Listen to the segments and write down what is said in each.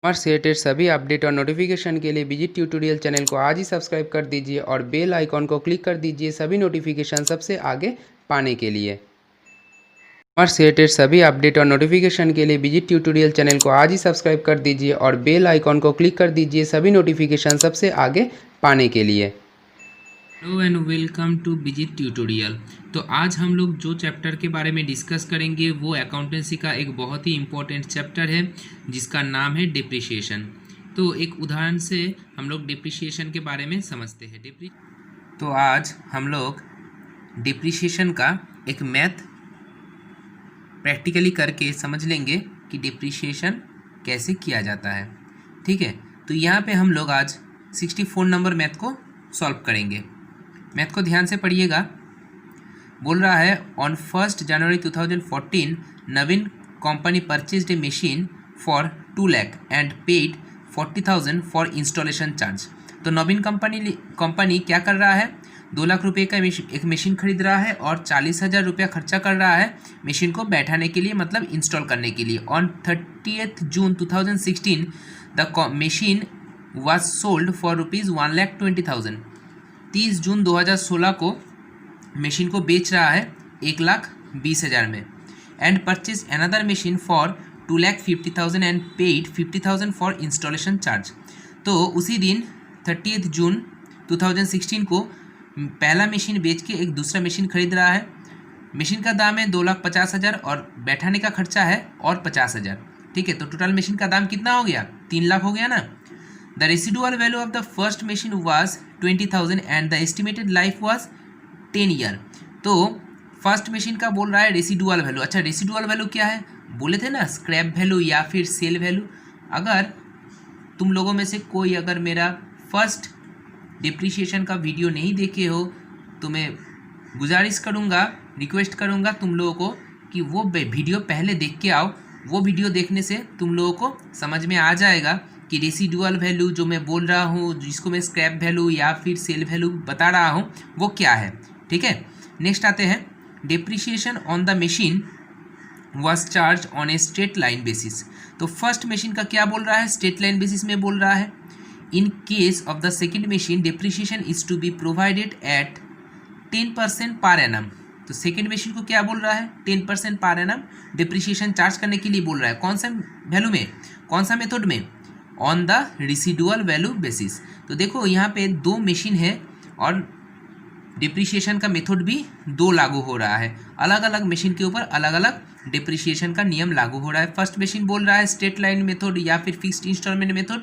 हमारे से रिलेटेड सभी अपडेट और नोटिफिकेशन के लिए विजिट ट्यूटोरियल चैनल को आज ही सब्सक्राइब कर दीजिए और बेल आइकॉन को क्लिक कर दीजिए सभी नोटिफिकेशन सबसे आगे पाने के लिए। हमारे से रिलेटेड सभी अपडेट और नोटिफिकेशन के लिए विजिट ट्यूटोरियल चैनल को आज ही सब्सक्राइब कर दीजिए और बेल आइकॉन को क्लिक कर दीजिए सभी नोटिफिकेशन सबसे आगे पाने के लिए। Hello and welcome to visit tutorial. तो आज हम लोग जो चैप्टर के बारे में डिस्कस करेंगे वो अकाउंटेंसी का एक बहुत ही इम्पोर्टेंट चैप्टर है जिसका नाम है डिप्रिशिएशन। तो एक उदाहरण से हम लोग डिप्रिशिएशन के बारे में समझते हैं। तो आज हम लोग डिप्रिशिएशन का एक मैथ प्रैक्टिकली करके समझ लेंगे कि डिप्रिशिएशन कैसे किया जाता है। ठीक है, तो यहाँ पे हम लोग आज 64 नंबर मैथ को सॉल्व करेंगे। मैथ को ध्यान से पढ़िएगा। बोल रहा है on 1 January 2014 Naveen company purchased A machine for 2 lakh and paid 40,000 for installation charge. तो नवीन कंपनी क्या कर रहा है, 2 लाख रुपये का एक मशीन खरीद रहा है और 40,000 रुपया खर्चा कर रहा है मशीन को बैठाने के लिए, मतलब इंस्टॉल करने के लिए। On 30th June 2016 the machine was sold for ₹1,20,000। 30 जून 2016 को मशीन को बेच रहा है 1,20,000 में। And purchase another machine for 2,50,000 and paid 50,000 for installation charge. तो उसी दिन 30th जून 2016 को पहला मशीन बेच के एक दूसरा मशीन खरीद रहा है। मशीन का दाम है 2,50,000 और बैठाने का खर्चा है और 50,000। ठीक है, तो टोटल मशीन का दाम कितना हो गया, 3 लाख हो गया ना। The residual value of the first machine was 20,000 and the estimated life was 10 year। तो फर्स्ट मशीन का बोल रहा है रेसिडुअल वैल्यू। अच्छा, रेसिडुअल वैल्यू क्या है, बोले थे ना, स्क्रैप वैल्यू या फिर सेल वैल्यू। अगर तुम लोगों में से कोई अगर मेरा फर्स्ट डिप्रिशिएशन का वीडियो नहीं देखे हो तो मैं गुजारिश करूँगा, रिक्वेस्ट करूँगा तुम लोगों को कि वो वीडियो पहले देख के आओ। वो वीडियो देखने से तुम लोगों को समझ में आ जाएगा कि रेसिडुअल वैल्यू जो मैं बोल रहा हूँ, जिसको मैं स्क्रैप वैल्यू या फिर सेल वैल्यू बता रहा हूँ, वो क्या है। ठीक है, नेक्स्ट आते हैं, depreciation on the machine was charge on a straight line basis. तो फर्स्ट मशीन का क्या बोल रहा है, स्ट्रेट लाइन बेसिस में बोल रहा है। In case of the second machine depreciation is to be provided at 10% per annum. तो सेकेंड मशीन को क्या बोल रहा है, 10% पर एनम डिप्रिशिएशन चार्ज करने के लिए बोल रहा है। कौन सा वैल्यू में, कौन सा मेथड में, on the residual value basis. तो देखो यहाँ पे 2 मशीन है और डिप्रिशिएशन का मेथड भी 2 लागू हो रहा है। अलग अलग मशीन के ऊपर अलग अलग डिप्रिशिएशन का नियम लागू हो रहा है। फर्स्ट मशीन बोल रहा है स्ट्रेट लाइन मेथड या फिर फिक्स्ड इंस्टॉलमेंट मेथड,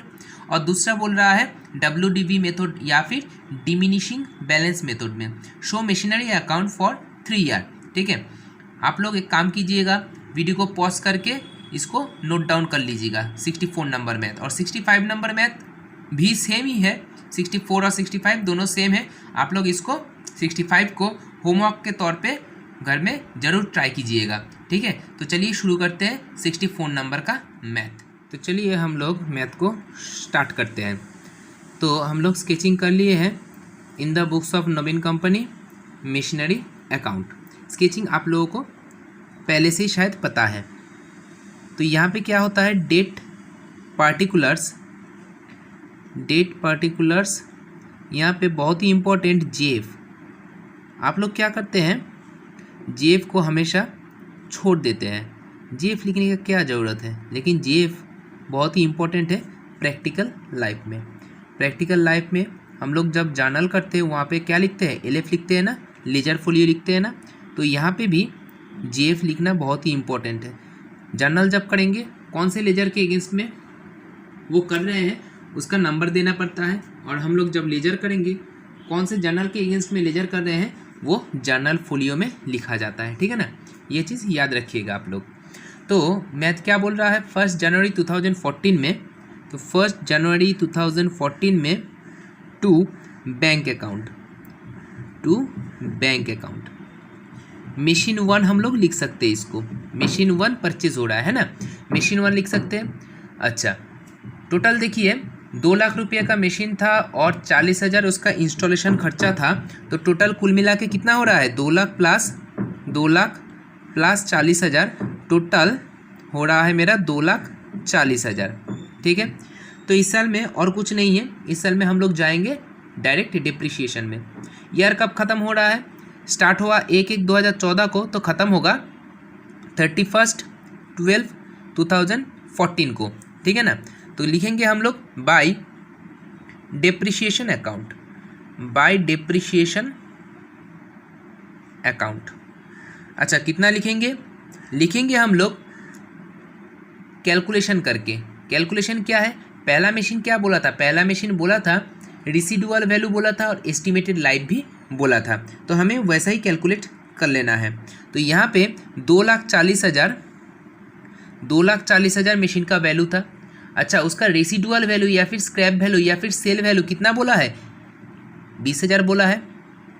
और दूसरा बोल रहा है WDB मेथड या फिर डिमिनिशिंग बैलेंस मेथड में। Show machinery account for 3 year. ठीक है, आप लोग एक काम कीजिएगा, वीडियो को पॉज करके इसको नोट डाउन कर लीजिएगा। 64 नंबर मैथ और 65 नंबर मैथ भी सेम ही है, 64 और 65 दोनों सेम है। आप लोग इसको 65 को होमवर्क के तौर पे घर में ज़रूर ट्राई कीजिएगा। ठीक है, तो चलिए शुरू करते हैं 64 नंबर का मैथ। तो चलिए हम लोग मैथ को स्टार्ट करते हैं। तो हम लोग स्केचिंग कर लिए हैं in the books of Naveen company machinery account. Sketching आप लोगों को पहले से ही शायद पता है। तो यहाँ पे क्या होता है, डेट पार्टिकुलर्स यहाँ पे बहुत ही इम्पोर्टेंट जेफ। आप लोग क्या करते हैं, जेफ को हमेशा छोड़ देते हैं। जेफ लिखने का क्या ज़रूरत है, लेकिन जेफ बहुत ही इम्पोर्टेंट है प्रैक्टिकल लाइफ में। प्रैक्टिकल लाइफ में हम लोग जब जर्नल करते हैं वहाँ पे क्या लिखते हैं, एलएफ लिखते हैं ना, लेजर फोलियो लिखते हैं ना। तो यहाँ पे भी जेफ लिखना बहुत ही इम्पोर्टेंट है। जर्नल जब करेंगे, कौन से लेजर के अगेंस्ट में वो कर रहे हैं उसका नंबर देना पड़ता है, और हम लोग जब लेजर करेंगे, कौन से जर्नल के अगेंस्ट में लेजर कर रहे हैं वो जर्नल फोलियो में लिखा जाता है। ठीक है ना, ये चीज़ याद रखिएगा आप लोग। तो मैथ क्या बोल रहा है, 1 जनवरी 2014 में, तो 1 जनवरी 2014 में टू बैंक अकाउंट मशीन 1 हम लोग लिख सकते हैं। इसको मशीन 1 परचेज हो रहा है ना, मशीन 1 लिख सकते हैं। अच्छा, टोटल देखिए 2 लाख रुपये का मशीन था और 40,000 उसका इंस्टॉलेशन खर्चा था। तो टोटल कुल मिला के कितना हो रहा है, 2 लाख प्लस 40,000, टोटल हो रहा है मेरा 2,40,000। ठीक है। तो इस साल में और कुछ नहीं है, इस साल में हम लोग जाएंगे डायरेक्ट डिप्रिशिएशन में। ईयर कब ख़त्म हो रहा है? स्टार्ट हुआ 1/1/2014 को, तो ख़त्म होगा 31/12/2014 को, ठीक है ना। तो लिखेंगे हम लोग by depreciation account, by depreciation account. अच्छा, कितना लिखेंगे? लिखेंगे हम लोग कैलकुलेशन करके। कैलकुलेशन क्या है? पहला मशीन क्या बोला था? पहला मशीन बोला था रिसीडुअल वैल्यू बोला था और एस्टिमेटेड लाइफ भी बोला था, तो हमें वैसा ही कैलकुलेट कर लेना है। तो यहाँ पे 2,40,000 मशीन का वैल्यू था। अच्छा, उसका रेसिडुअल वैल्यू या फिर स्क्रैप वैल्यू या फिर सेल वैल्यू कितना बोला है? 20,000 बोला है।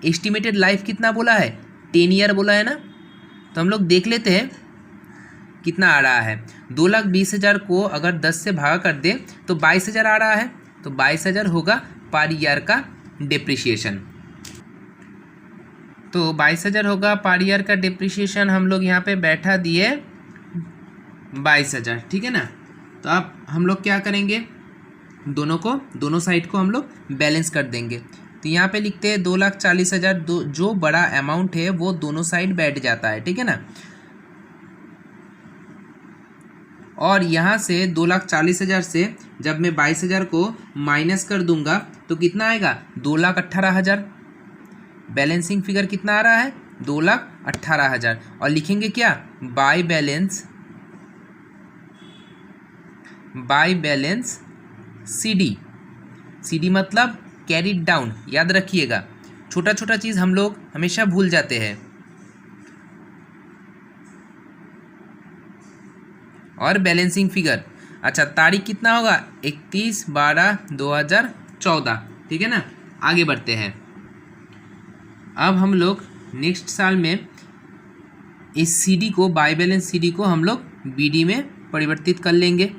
एस्टिमेटेड लाइफ कितना बोला है? 10 ईयर बोला है ना। तो हम लोग देख लेते हैं कितना आ रहा है। 2,20,000 को अगर 10 से भागा कर दे तो 22,000 आ रहा है, तो 22,000 होगा पर ईयर का डिप्रिशिएशन। तो 22,000 होगा पर ईयर का डिप्रिशिएशन। हम लोग यहाँ पे बैठा दिए 22,000, ठीक है ना। तो अब हम लोग क्या करेंगे, दोनों साइड को हम लोग बैलेंस कर देंगे। तो यहाँ पे लिखते हैं 2,40,000, जो बड़ा अमाउंट है वो दोनों साइड बैठ जाता है, ठीक है ना। और यहाँ से 2,40,000 से जब मैं 22,000 को माइनस कर दूंगा तो कितना आएगा? 2,18,000। बैलेंसिंग फिगर कितना आ रहा है? 2,18,000। और लिखेंगे क्या? By balance CD। CD मतलब कैरिड डाउन, याद रखिएगा। छोटा छोटा चीज़ हम लोग हमेशा भूल जाते हैं। और बैलेंसिंग फिगर, अच्छा तारीख कितना होगा? 31/12/2014, ठीक है ना। आगे बढ़ते हैं। अब हम लोग नेक्स्ट साल में इस CD को, बाय बैलेंस CD को हम लोग BD में परिवर्तित कर लेंगे।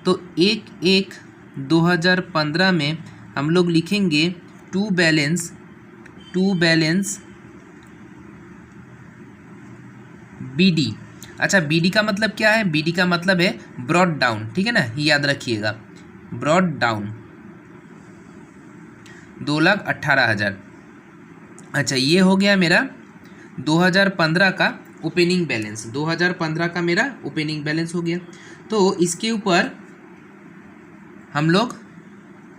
तो 1/1/2015 में हम लोग लिखेंगे टू बैलेंस BD। अच्छा, BD का मतलब क्या है? BD का मतलब है ब्रॉड डाउन, ठीक है ना, याद रखिएगा, ब्रॉड डाउन 2,18,000। अच्छा, ये हो गया मेरा 2015 का ओपनिंग बैलेंस। 2015 का मेरा ओपनिंग बैलेंस हो गया। तो इसके ऊपर हम लोग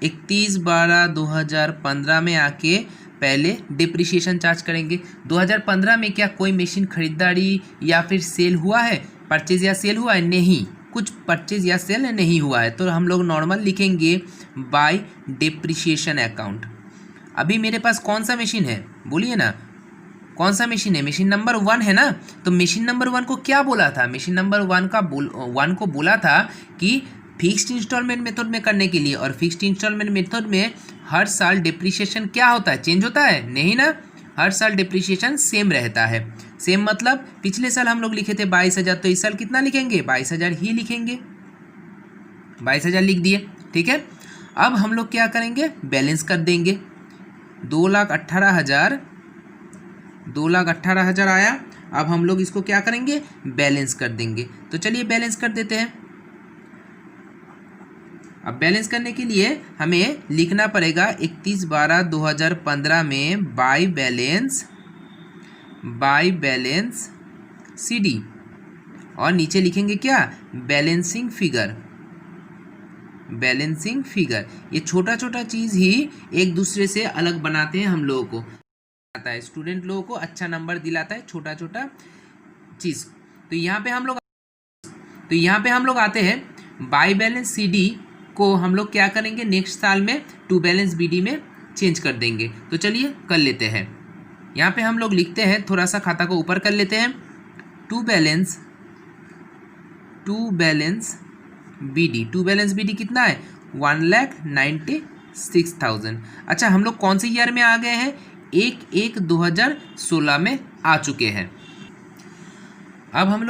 31/12/2015 में आके पहले डिप्रिशिएशन चार्ज करेंगे। 2015 में क्या कोई मशीन खरीदारी या फिर सेल हुआ है? परचेज या सेल हुआ है? नहीं, कुछ परचेज या सेल नहीं हुआ है। तो हम लोग नॉर्मल लिखेंगे बाय डिप्रिशिएशन अकाउंट। अभी मेरे पास कौन सा मशीन है? बोलिए ना, कौन सा मशीन है? मशीन नंबर 1 है ना। तो मशीन नंबर 1 को क्या बोला था? मशीन नंबर 1 को बोला था कि फिक्स्ड इंस्टॉलमेंट मेथड में करने के लिए। और फिक्स्ड इंस्टॉलमेंट मेथड में हर साल डिप्रिशिएशन क्या होता है? चेंज होता है? नहीं ना, हर साल डिप्रिशिएशन सेम रहता है। सेम मतलब पिछले साल हम लोग लिखे थे 22,000, तो इस साल कितना लिखेंगे? 22,000 ही लिखेंगे। 22,000 लिख दिए, ठीक है। अब हम लोग क्या करेंगे? बैलेंस कर देंगे। 2,18,000 आया। अब हम लोग इसको क्या करेंगे? बैलेंस कर देंगे। तो चलिए बैलेंस कर देते हैं। अब बैलेंस करने के लिए हमें लिखना पड़ेगा 31/12/2015 में बाय बैलेंस CD। और नीचे लिखेंगे क्या? Balancing figure. ये छोटा छोटा चीज़ ही एक दूसरे से अलग बनाते हैं हम लोगों को, आता है स्टूडेंट लोगों को अच्छा नंबर दिलाता है छोटा छोटा चीज़। तो यहाँ पे हम लोग आते हैं बाय बैलेंस CD को हम लोग क्या करेंगे? नेक्स्ट साल में टू बैलेंस BD में चेंज कर देंगे। तो चलिए कर लेते हैं। यहाँ पे हम लोग लिखते हैं, थोड़ा सा खाता को ऊपर कर लेते हैं, टू बैलेंस BD कितना है? 1,96,000। अच्छा, हम लोग कौन से ईयर में आ गए हैं? 1/1/2016 में आ चुके हैं। अब हम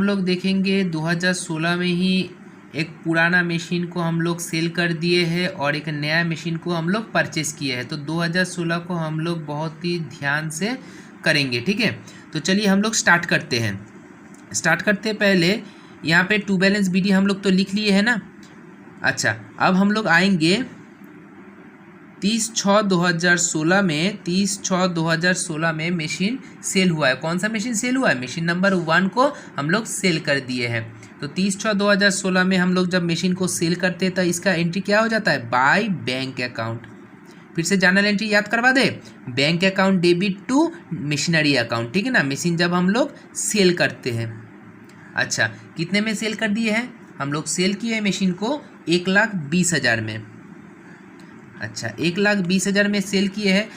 लोग देखेंगे 2016 में ही एक पुराना मशीन को हम लोग सेल कर दिए हैं और एक नया मशीन को हम लोग परचेस किए हैं। तो 2016 को हम लोग बहुत ही ध्यान से करेंगे, ठीक है। तो चलिए हम लोग स्टार्ट करते हैं। पहले यहाँ पे टू बैलेंस BD हम लोग तो लिख लिए है ना। अच्छा, अब हम लोग आएंगे 30/6/2016 में। 30/6/2016 में मशीन सेल हुआ है। कौन सा मशीन सेल हुआ है? मशीन नंबर 1 को हम लोग सेल कर दिए हैं। तो 30/6/2016 में हम लोग जब मशीन को सेल करते हैं तो इसका एंट्री क्या हो जाता है? By bank account. फिर से जर्नल एंट्री याद करवा दे, bank account debit to machinery account, ठीक है ना। मशीन जब हम लोग सेल करते हैं। अच्छा, कितने में सेल कर दिए हैं? हम लोग सेल किए हैं मशीन को 1,20,000 में। अच्छा, 1,20,000 में सेल किए हैं।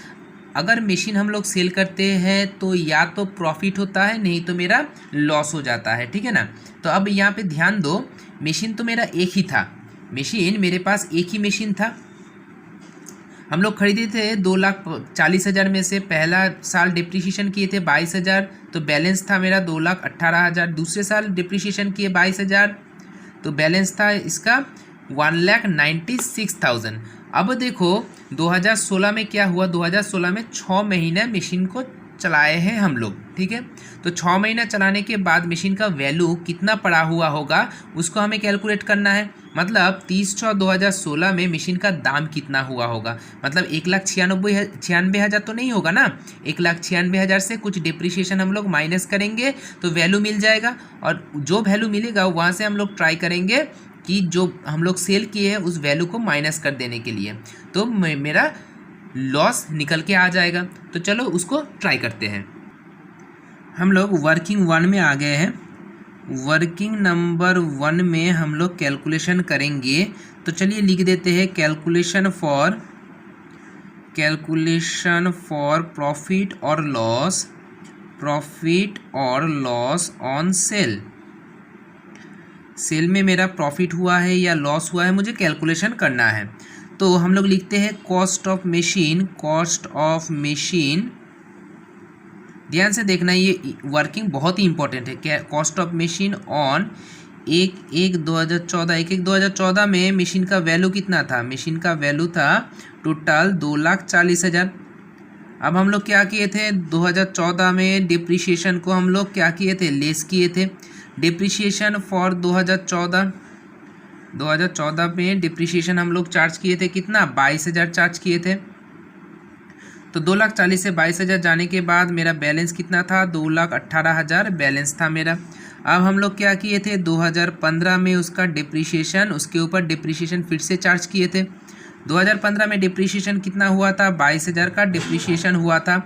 अगर मशीन हम लोग सेल करते हैं तो या तो प्रॉफिट होता है, नहीं तो मेरा लॉस हो जाता है, ठीक है ना। तो अब यहाँ पे ध्यान दो, मशीन तो मेरा एक ही था, मशीन मेरे पास एक ही मशीन था। हम लोग खरीदे थे 2,40,000 में से। पहला साल डिप्रिशिएशन किए थे 22,000, तो बैलेंस था मेरा 2,18,000। दूसरे साल डिप्रिशिएशन किए 22,000, तो बैलेंस था इसका 1,96,000। अब देखो 2016 में क्या हुआ? 2016 में 6 महीने मशीन को चलाए हैं हम लोग, ठीक है। तो 6 महीना चलाने के बाद मशीन का वैल्यू कितना पड़ा हुआ होगा उसको हमें कैलकुलेट करना है। मतलब 30/6/2016 में मशीन का दाम कितना हुआ होगा? मतलब 1,96,000 तो नहीं होगा ना। 1,96,000 से कुछ डिप्रिशिएशन हम लोग माइनस करेंगे तो वैल्यू मिल जाएगा, और जो वैल्यू मिलेगा वहाँ से हम लोग ट्राई करेंगे कि जो हम लोग सेल किए हैं उस वैल्यू को माइनस कर देने के लिए, तो मेरा लॉस निकल के आ जाएगा। तो चलो उसको ट्राई करते हैं। हम लोग वर्किंग 1 में आ गए हैं। वर्किंग नंबर 1 में हम लोग कैलकुलेशन करेंगे। तो चलिए लिख देते हैं कैलकुलेशन फॉर प्रॉफिट और लॉस ऑन सेल। सेल में मेरा प्रॉफिट हुआ है या लॉस हुआ है, मुझे कैलकुलेशन करना है। तो हम लोग लिखते हैं कॉस्ट ऑफ मशीन। ध्यान से देखना, ये वर्किंग बहुत ही इंपॉर्टेंट है। क्या? कॉस्ट ऑफ मशीन ऑन 1/1/2014 में मशीन का वैल्यू कितना था? मशीन का वैल्यू था टोटल 2,40,000। अब हम लोग क्या किए थे? 2014 में डिप्रिशिएशन को हम लोग क्या किए थे? लेस किए थे। डिप्रिशिएशन फॉर 2014 में डिप्रिशिएशन हम लोग चार्ज किए थे कितना? 22,000 चार्ज किए थे। तो 2,40,000 से 22,000 जाने के बाद मेरा बैलेंस कितना था? 2,18,000 बैलेंस था मेरा। अब हम लोग क्या किए थे? 2015 में उसका डिप्रिशिएशन, उसके ऊपर डिप्रिशिएशन फिर से चार्ज किए थे। 2015 में डिप्रिशिएशन कितना हुआ था? 22,000 का डिप्रिशिएशन हुआ था।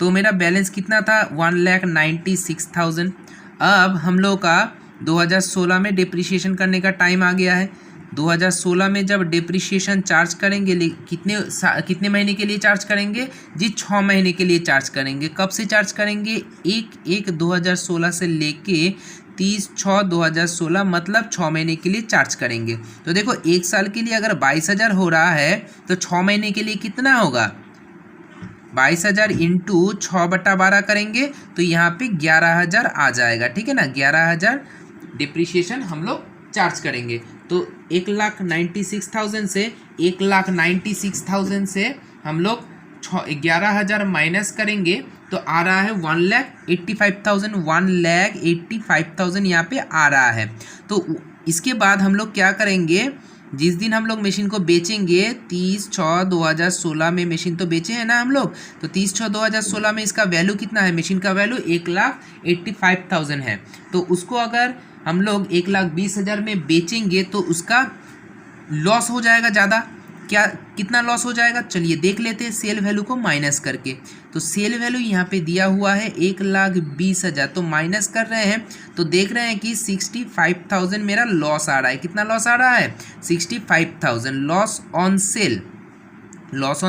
तो मेरा बैलेंस कितना था? 1,96,000। अब हम लोग का 2016 में डिप्रिशिएशन करने का टाइम आ गया है। 2016 में जब डिप्रिशिएशन चार्ज करेंगे, कितने महीने के लिए चार्ज करेंगे जी? 6 महीने के लिए चार्ज करेंगे। कब से चार्ज करेंगे? 1/1/2016 से लेके 30/6/2016, मतलब 6 महीने के लिए चार्ज करेंगे। तो देखो, एक साल के लिए अगर 22,000 हो रहा है तो 6 महीने के लिए कितना होगा? 22,000 इंटू 6/12 करेंगे तो यहाँ पे 11,000 आ जाएगा, ठीक है ना। 11,000 डिप्रिशिएशन हम लोग चार्ज करेंगे। तो 1,96,000 से हम लोग 11,000 माइनस करेंगे तो आ रहा है 1,85,000 यहाँ पे आ रहा है। तो इसके बाद हम लोग क्या करेंगे? जिस दिन हम लोग मशीन को बेचेंगे, 30/6/2016 में मशीन तो बेचे हैं ना हम लोग, तो 30/6/2016 में इसका वैल्यू कितना है? मशीन का वैल्यू 1,85,000 है। तो उसको अगर हम लोग 1,20,000 में बेचेंगे तो उसका लॉस हो जाएगा ज़्यादा। क्या? कितना लॉस हो जाएगा? चलिए देख लेते हैं सेल वैल्यू को माइनस करके। तो सेल वैल्यू यहाँ पे दिया हुआ है 1,20,000, तो माइनस कर रहे हैं तो देख रहे हैं कि 65,000 मेरा लॉस आ रहा है। कितना लॉस आ रहा है? 65,000 लॉस ऑन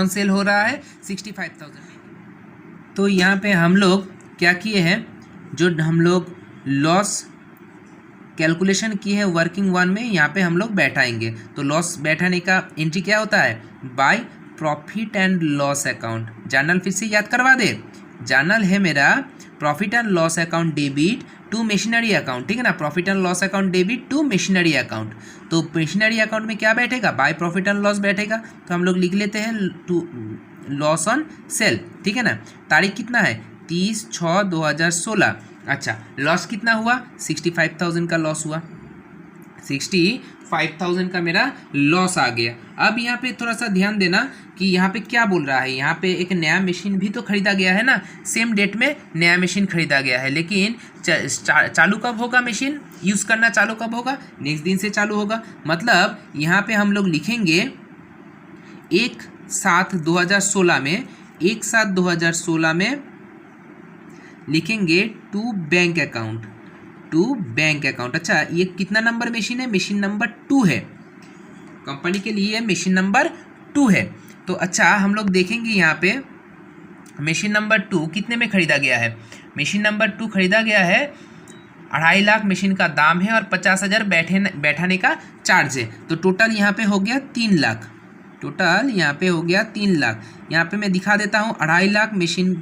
सेल हो रहा है 65,000। तो यहाँ पे हम लोग क्या किए हैं? जो हम लोग लॉस कैलकुलेशन की है वर्किंग 1 में, यहाँ पे हम लोग बैठाएंगे। तो लॉस बैठाने का एंट्री क्या होता है? By profit and loss account. Journal फिर से याद करवा दे, जर्नल है मेरा profit and loss account debit to machinery account, ठीक है ना। Profit and loss account debit to machinery account. तो मशीनरी अकाउंट में क्या बैठेगा? बाय प्रॉफिट एंड लॉस बैठेगा। तो हम लोग लिख लेते हैं टू लॉस ऑन सेल, ठीक है ना। तारीख कितना है? 30/6/2016। अच्छा, लॉस कितना हुआ? 65,000 का लॉस हुआ, 65,000 का मेरा लॉस आ गया। अब यहाँ पे थोड़ा सा ध्यान देना कि यहाँ पे क्या बोल रहा है, यहाँ पे एक नया मशीन भी तो खरीदा गया है ना, सेम डेट में नया मशीन खरीदा गया है, लेकिन चालू कब होगा मशीन यूज़ करना, चालू कब होगा? नेक्स्ट दिन से चालू होगा। मतलब यहाँ पे हम लोग लिखेंगे 1/7/2016 में, 1/7/2016 में लिखेंगे to bank account, to bank account. अच्छा, ये कितना नंबर मशीन है? मशीन नंबर 2 है, कंपनी के लिए मशीन नंबर 2 है। तो अच्छा, हम लोग देखेंगे यहाँ पे मशीन नंबर 2 कितने में खरीदा गया है। मशीन नंबर 2 खरीदा गया है 2.5 लाख मशीन का दाम है और 50,000 बैठाने का चार्ज है। तो टोटल यहाँ पे हो गया 3 लाख, टोटल यहाँ पे हो गया 3 लाख। यहाँ पे मैं दिखा देता हूँ, 2.5 लाख मशीन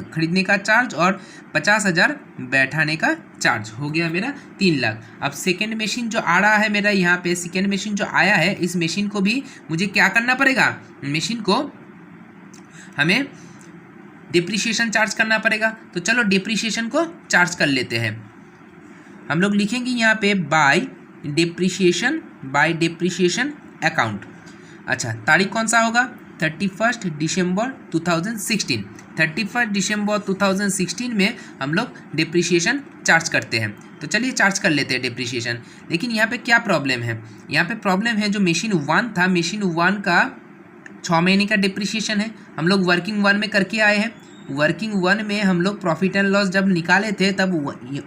खरीदने का चार्ज और 50,000 बैठाने का चार्ज हो गया मेरा 3 लाख। अब सेकेंड मशीन जो आ रहा है मेरा, यहाँ पे सेकेंड मशीन जो आया है, इस मशीन को भी मुझे क्या करना पड़ेगा, मशीन को हमें डिप्रिसिएशन चार्ज करना पड़ेगा। तो चलो डिप्रिसिएशन को चार्ज कर लेते हैं। हम लोग लिखेंगे यहाँ पे बाय डिप्रिसिएशन अकाउंट। अच्छा, तारीख कौन सा होगा? 31 दिसंबर 2016, 31 दिसंबर 2016 में हम लोग डिप्रिसिएशन चार्ज करते हैं। तो चलिए चार्ज कर लेते हैं डिप्रिसिएशन। लेकिन यहाँ पे क्या प्रॉब्लम है? यहाँ पे प्रॉब्लम है जो मशीन 1 था, मशीन 1 का 6 महीने का डिप्रिसिएशन है। हम लोग वर्किंग 1 में करके आए हैं। वर्किंग 1 में हम लोग प्रॉफिट एंड लॉस जब निकाले थे तब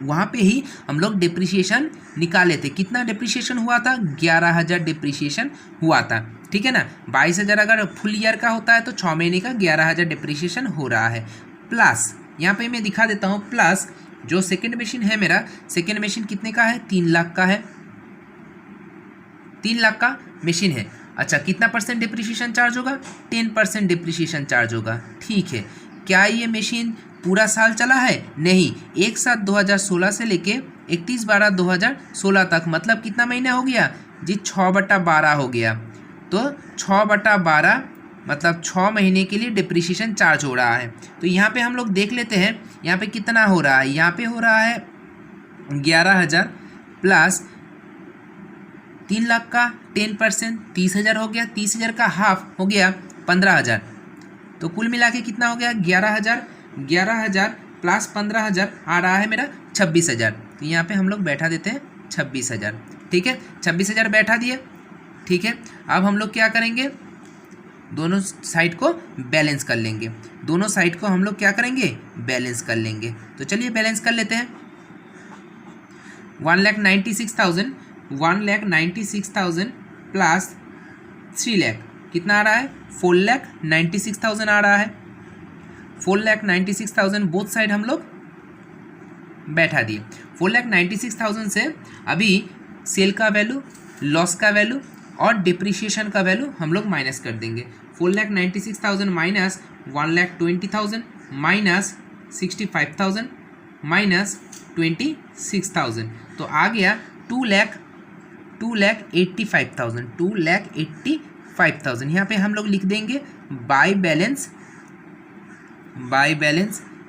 वहाँ पे ही हम लोग डिप्रिसिएशन निकाले थे। कितना डिप्रिसिएशन हुआ था? 11,000 डिप्रिसिएशन हुआ था, ठीक है ना। 22,000 अगर फुल ईयर का होता है तो 6 महीने का 11,000 डिप्रिसिएशन हो रहा है। प्लस यहाँ पे मैं दिखा देता हूँ, प्लस जो सेकेंड मशीन है मेरा, सेकेंड मशीन कितने का है? 3 लाख का है, 3 लाख का मशीन है। अच्छा, कितना परसेंट डिप्रिसिएशन चार्ज होगा? 10% डिप्रिसिएशन चार्ज होगा, ठीक है। क्या ये मशीन पूरा साल चला है? नहीं, 1/7/2016 से लेके 31/12/2016 तक, मतलब कितना महीना हो गया जी? 6/12 हो गया। तो 6/12 मतलब 6 महीने के लिए डिप्रिसिएशन चार्ज हो रहा है। तो यहाँ पे हम लोग देख लेते हैं यहाँ पे कितना हो रहा है। यहाँ पे हो रहा है 11,000 प्लस 3 लाख का 10% 30,000 हो गया, 30,000 का हाफ हो गया 15,000। तो कुल मिला के कितना हो गया? 11,000, 11,000 प्लस 15,000 आ रहा है मेरा 26,000। तो यहाँ पे हम लोग बैठा देते हैं 26,000, ठीक है। 26,000 बैठा दिए, ठीक है। अब हम लोग क्या करेंगे? दोनों साइड को बैलेंस कर लेंगे, दोनों साइड को हम लोग क्या करेंगे? बैलेंस कर लेंगे। तो चलिए बैलेंस कर लेते हैं। 1,96,000 प्लस 3 लाख कितना आ रहा है? 4,96,000 आ रहा है। 4,96,000 बोथ साइड हम लोग बैठा दिए। 4,96,000 से अभी सेल का वैल्यू, लॉस का वैल्यू और डिप्रिसिएशन का वैल्यू हम लोग माइनस कर देंगे। 4,96,000 माइनस 1,20,000 माइनस 65,000 माइनस 26,000, तो आ गया 2,85,000। यहाँ पे हम लोग लिख देंगे by balance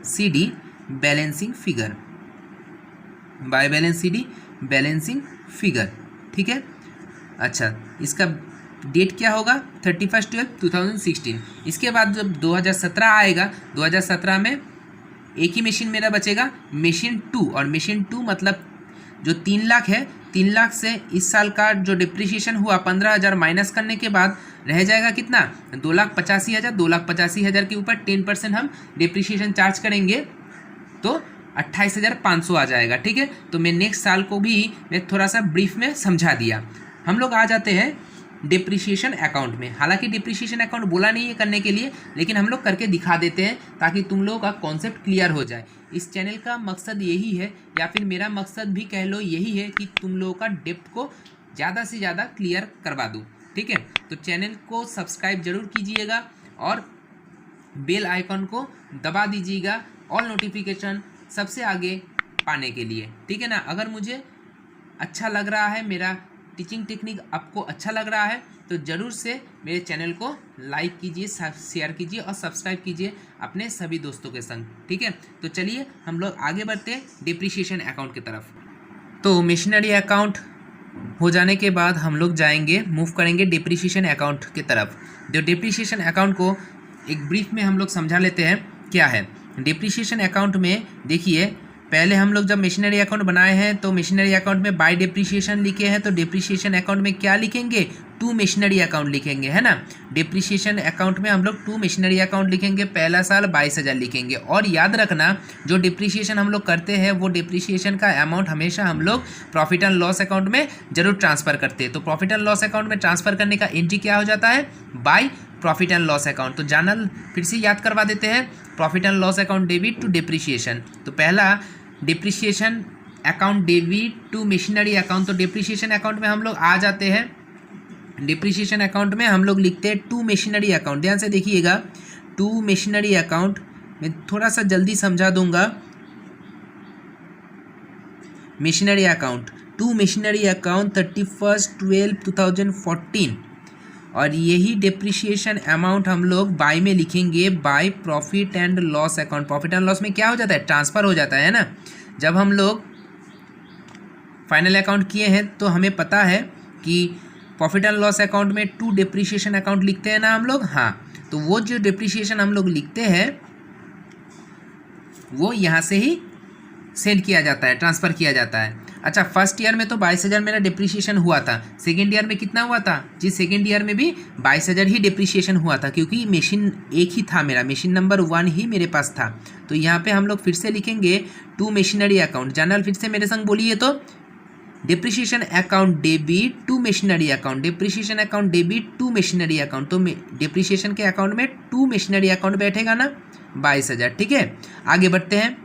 C D balancing figure, by balance C D balancing figure, ठीक है। अच्छा, इसका डेट क्या होगा? 31/12/2016। इसके बाद जब 2017 आएगा, 2017 में एक ही मशीन मेरा बचेगा, मशीन 2। और मशीन 2 मतलब जो 3 लाख है, 3 लाख से इस साल का जो डिप्रिसिएशन हुआ 15,000 माइनस करने के बाद रह जाएगा कितना? 2,85,000। 2,85,000 के ऊपर 10% हम डिप्रिसिएशन चार्ज करेंगे तो 28,500 आ जाएगा, ठीक है। तो मैं नेक्स्ट साल को भी मैं थोड़ा सा ब्रीफ में समझा दिया। हम लोग आ जाते हैं डिप्रिसिएशन अकाउंट में। हालांकि डिप्रिसिएशन अकाउंट बोला नहीं है करने के लिए, लेकिन हम लोग करके दिखा देते हैं ताकि तुम लोगों का कॉन्सेप्ट क्लियर हो जाए। इस चैनल का मकसद यही है, या फिर मेरा मकसद भी कह लो यही है कि तुम लोगों का डेप्थ को ज़्यादा से ज़्यादा क्लियर करवा दूँ, ठीक है। तो चैनल को सब्सक्राइब जरूर कीजिएगा और बेल आइकॉन को दबा दीजिएगा ऑल नोटिफिकेशन सबसे आगे पाने के लिए, ठीक है ना। अगर मुझे अच्छा लग रहा है मेरा टीचिंग टेक्निक आपको अच्छा लग रहा है तो ज़रूर से मेरे चैनल को लाइक कीजिए, शेयर कीजिए और सब्सक्राइब कीजिए अपने सभी दोस्तों के संग। ठीक है, तो चलिए हम लोग आगे बढ़ते हैं डिप्रिसिएशन अकाउंट की तरफ। तो मशीनरी अकाउंट हो जाने के बाद हम लोग जाएंगे, मूव करेंगे डिप्रिसिएशन अकाउंट की तरफ। जो डिप्रिसिएशन अकाउंट को एक ब्रीफ में हम लोग समझा लेते हैं क्या है। डिप्रिसिएशन अकाउंट में देखिए, पहले हम लोग जब मशीनरी अकाउंट बनाए हैं तो मशीनरी अकाउंट में बाय डिप्रिसिएशन लिखे हैं, तो डिप्रिसिएशन अकाउंट में क्या लिखेंगे, टू मशीनरी अकाउंट लिखेंगे, है ना। डिप्रिसिएशन अकाउंट में हम लोग टू मशीनरी अकाउंट लिखेंगे, पहला साल 22,000 लिखेंगे। और याद रखना, जो डिप्रिसिएशन हम लोग करते हैं वो डिप्रिसिएशन का अमाउंट हमेशा हम लोग प्रॉफिट एंड लॉस अकाउंट में जरूर ट्रांसफ़र करते हैं। तो प्रॉफिट एंड लॉस अकाउंट में ट्रांसफ़र करने का एंट्री क्या हो जाता है, by profit and loss account. तो जानल फिर से याद करवा देते हैं, profit and loss account debit to depreciation. तो पहला depreciation account debit to machinery account. तो डिप्रिसिएशन अकाउंट में हम लोग आ जाते हैं, डिप्रिसिएशन अकाउंट में हम लोग लिखते हैं टू मशीनरी अकाउंट। ध्यान से देखिएगा, टू मशीनरी अकाउंट मैं थोड़ा सा जल्दी समझा दूंगा। Machinery account, to machinery account 31/12/2014, और यही डिप्रिसिएशन अमाउंट हम लोग बाय में लिखेंगे, bye profit and loss account. Profit and loss में क्या हो जाता है, ट्रांसफ़र हो जाता है ना। जब हम लोग फाइनल अकाउंट किए हैं तो हमें पता है कि प्रॉफिट एंड लॉस अकाउंट में टू डिप्रिसिएशन अकाउंट लिखते हैं ना हम लोग। हाँ, तो वो जो डिप्रिसिएशन हम लोग लिखते हैं वो यहाँ से ही सेंड किया जाता है, ट्रांसफ़र किया जाता है। अच्छा, फर्स्ट ईयर में तो 22,000 मेरा डिप्रिसिएशन हुआ था, सेकेंड ईयर में कितना हुआ था जी, सेकेंड ईयर में भी 22,000 ही डिप्रिसिएशन हुआ था, क्योंकि मशीन एक ही था मेरा, मशीन नंबर 1 ही मेरे पास था। तो यहाँ पे हम लोग फिर से लिखेंगे टू मशीनरी अकाउंट। जानल फिर से मेरे संग बोलिए तो, depreciation account debit to machinery account, depreciation account debit to machinery account. तो डिप्रिसिएशन के अकाउंट में टू मशीनरी अकाउंट बैठेगा ना, 22,000। ठीक है, आगे बढ़ते हैं।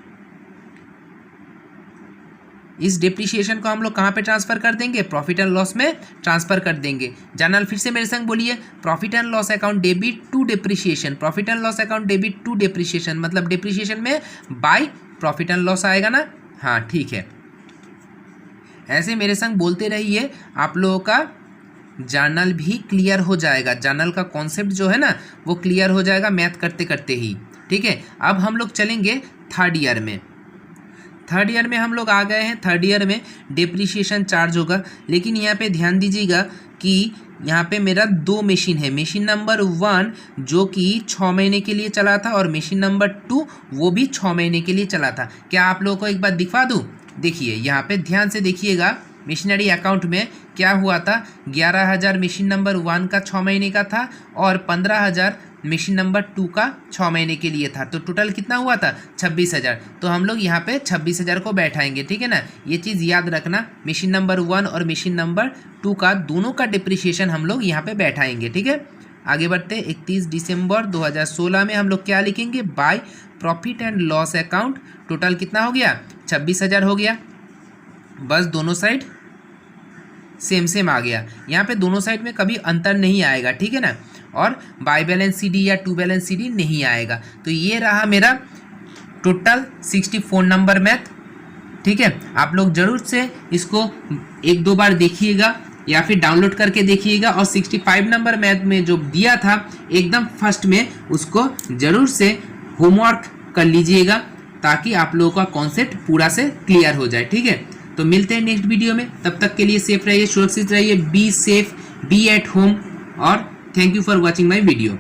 इस डिप्रिसिएशन को हम लोग कहाँ पे ट्रांसफ़र कर देंगे, प्रॉफिट एंड लॉस में ट्रांसफ़र कर देंगे। जानल फिर से मेरे संग बोलिए, profit and loss account debit to depreciation, profit and loss account debit to depreciation, मतलब डिप्रिसिएशन में बाय प्रॉफिट एंड लॉस आएगा ना। हाँ ठीक है, ऐसे मेरे संग बोलते रहिए, आप लोगों का जर्नल भी क्लियर हो जाएगा। जर्नल का कॉन्सेप्ट जो है ना वो क्लियर हो जाएगा मैथ करते करते ही। ठीक है, अब हम लोग चलेंगे थर्ड ईयर में। थर्ड ईयर में हम लोग आ गए हैं। थर्ड ईयर में डिप्रिसिएशन चार्ज होगा, लेकिन यहाँ पे ध्यान दीजिएगा कि यहाँ पे मेरा 2 मशीन है। मशीन नंबर 1 जो कि 6 महीने के लिए चला था, और मशीन नंबर 2 वो भी 6 महीने के लिए चला था। क्या आप लोगों को एक बार दिखा दूँ, देखिए यहाँ पे ध्यान से देखिएगा, मशीनरी अकाउंट में क्या हुआ था, 11,000 मशीन नंबर 1 का 6 महीने का था, और 15,000 मशीन नंबर 2 का 6 महीने के लिए था। तो टोटल कितना हुआ था, 26,000। तो हम लोग यहाँ पे 26,000 को बैठाएंगे। ठीक है ना, ये चीज़ याद रखना, मशीन नंबर 1 और मशीन नंबर 2 का दोनों का डिप्रिसिएशन हम लोग यहाँ पे बैठाएंगे। ठीक है, आगे बढ़ते। 31 दिसंबर 2016 में हम लोग क्या लिखेंगे, bye profit and loss account. Total कितना हो गया, 26,000 हो गया। बस दोनों साइड सेम सेम आ गया, यहाँ पे दोनों साइड में कभी अंतर नहीं आएगा। ठीक है ना, और बाय बैलेंस सीडी या टू बैलेंस सीडी नहीं आएगा। तो ये रहा मेरा टोटल 64 नंबर मैथ। ठीक है, आप लोग जरूर से इसको 1-2 बार देखिएगा या फिर डाउनलोड करके देखिएगा, और 65 नंबर मैथ में जो दिया था एकदम फर्स्ट में, उसको जरूर से होमवर्क कर लीजिएगा, ताकि आप लोगों का कॉन्सेप्ट पूरा से क्लियर हो जाए। ठीक है, तो मिलते हैं नेक्स्ट वीडियो में, तब तक के लिए सेफ रहिए, सुरक्षित रहिए, be safe, be at home, और thank you for watching my video.